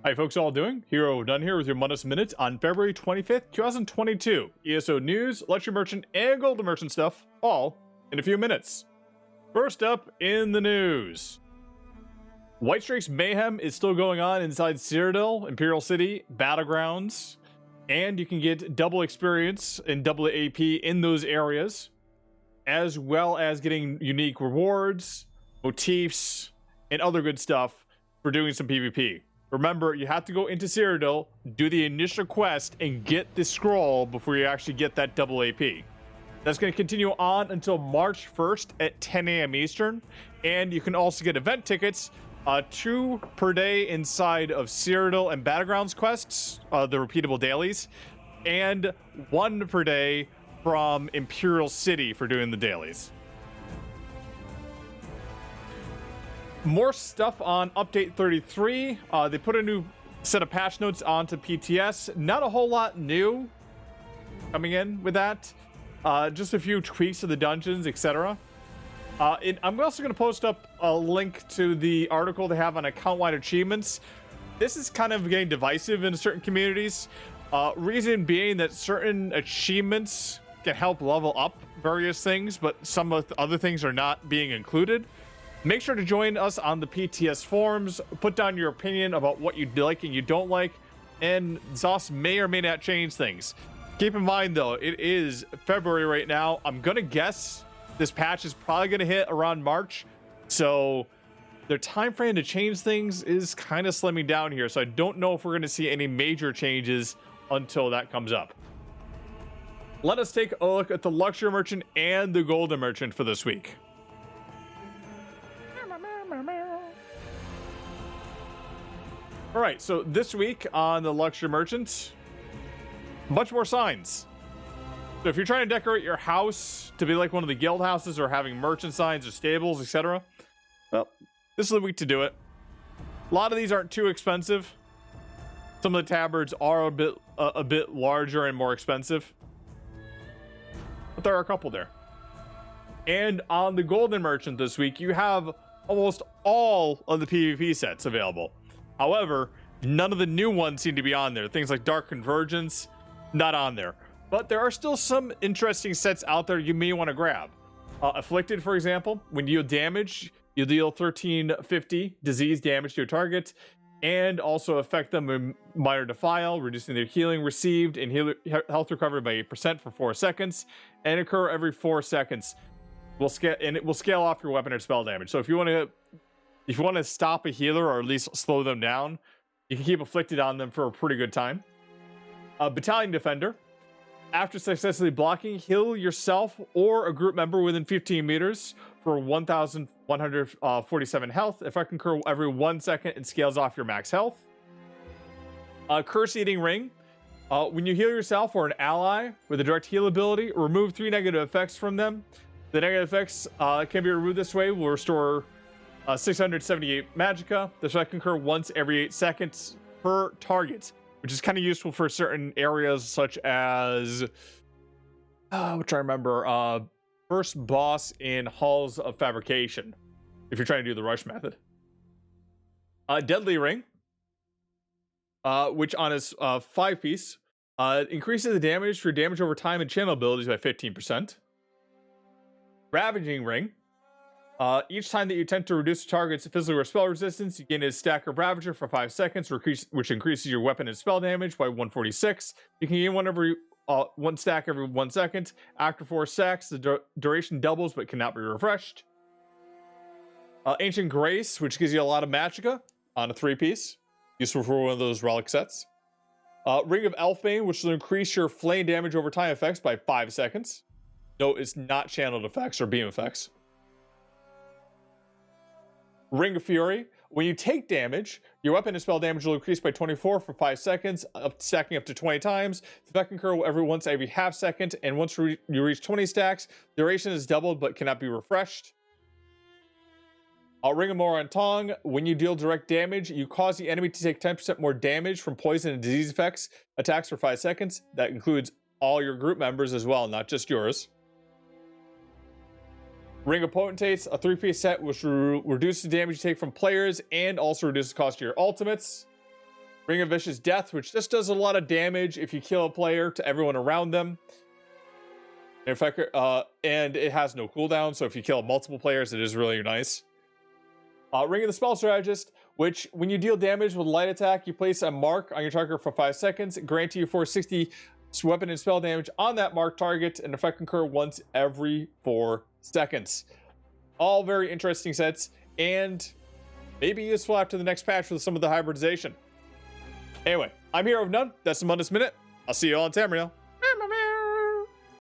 Hi folks, all doing? Hero Done here with your Mundus Minutes on February 25th, 2022. ESO news, luxury merchant, and golden merchant stuff, all in a few minutes. First up in the news. White Strake's mayhem is still going on inside Cyrodiil, Imperial City, Battlegrounds, and you can get double experience and double AP in those areas, as well as getting unique rewards, motifs, and other good stuff for doing some PvP. Remember, you have to go into Cyrodiil, do the initial quest, and get the scroll before you actually get that double AP. That's going to continue on until March 1st at 10 a.m. Eastern, and you can also get event tickets, 2 per day inside of Cyrodiil and Battlegrounds quests, the repeatable dailies, and 1 per day from Imperial City for doing the dailies. More stuff on update 33. They put a new set of patch notes onto PTS. Not a whole lot new coming in with that. Just a few tweaks to the dungeons, etc. I'm also going to post up a link to the article they have on account-wide achievements. This is kind of getting divisive in certain communities. Reason being that certain achievements can help level up various things, but some of the other things are not being included. Make sure to join us on the PTS forums. Put down your opinion about what you like and you don't like, and ZOS may or may not change things. Keep in mind, though, it is February right now. I'm going to guess this patch is probably going to hit around March, so their time frame to change things is kind of slimming down here, so I don't know if we're going to see any major changes until that comes up. Let us take a look at the luxury merchant and the golden merchant for this week. All right, so this week on the luxury merchant, much more signs. So if you're trying to decorate your house to be like one of the guild houses or having merchant signs or stables, etc., well, this is the week to do it. A lot of these aren't too expensive. Some of the tabards are a bit larger and more expensive, but there are a couple there. And on the golden merchant this week, you have almost all of the PvP sets available. However, none of the new ones seem to be on there. Things like Dark Convergence, not on there. But there are still some interesting sets out there you may want to grab. Afflicted, for example, when you deal damage, you deal 1350 disease damage to your target, and also affect them with minor defile, reducing their healing received and health recovery by 8% for 4 seconds, and occur every 4 seconds. It will scale off your weapon or spell damage. So if you want to stop a healer or at least slow them down, you can keep afflicted on them for a pretty good time. Battalion Defender. After successfully blocking, heal yourself or a group member within 15 meters for 1,147 health. Effect occur every 1 second and scales off your max health. Curse Eating Ring. When you heal yourself or an ally with a direct heal ability, remove 3 negative effects from them. The negative effects can be removed this way. Will restore 678 magicka. This effect can occur once every 8 seconds per target, which is kind of useful for certain areas such as, which I remember, first boss in Halls of Fabrication, if you're trying to do the rush method. Deadly Ring, which on his 5-piece, increases the damage for damage over time and channel abilities by 15%. Ravaging Ring. Each time that you attempt to reduce the target's physical or spell resistance, you gain a stack of Ravager for 5 seconds, which increases your weapon and spell damage by 146. You can gain one stack every 1 second. After 4 stacks, the duration doubles but cannot be refreshed. Ancient Grace, which gives you a lot of magicka on a 3-piece. Useful for one of those relic sets. Ring of Elfbane, which will increase your flame damage over time effects by 5 seconds. No, it's not channeled effects or beam effects. Ring of Fury. When you take damage, your weapon and spell damage will increase by 24 for 5 seconds, stacking up to 20 times. The effect can occur every half second, and once you reach 20 stacks, duration is doubled but cannot be refreshed. Ring of Morantong. When you deal direct damage, you cause the enemy to take 10% more damage from poison and disease effects attacks for 5 seconds. That includes all your group members as well, not just yours. Ring of Potentates, a 3-piece set which reduces the damage you take from players and also reduces the cost of your ultimates. Ring of Vicious Death, which just does a lot of damage if you kill a player to everyone around them. In fact, and it has no cooldown, so if you kill multiple players, it is really nice. Ring of the Spell Strategist, which when you deal damage with light attack, you place a mark on your target for 5 seconds, granting you 460 weapon and spell damage on that marked target, and effect can occur once every 4 seconds. All very interesting sets, and maybe useful after the next patch with some of the hybridization. Anyway, I'm Hero of None. That's the Mundus Minute. I'll see you all in Tamriel.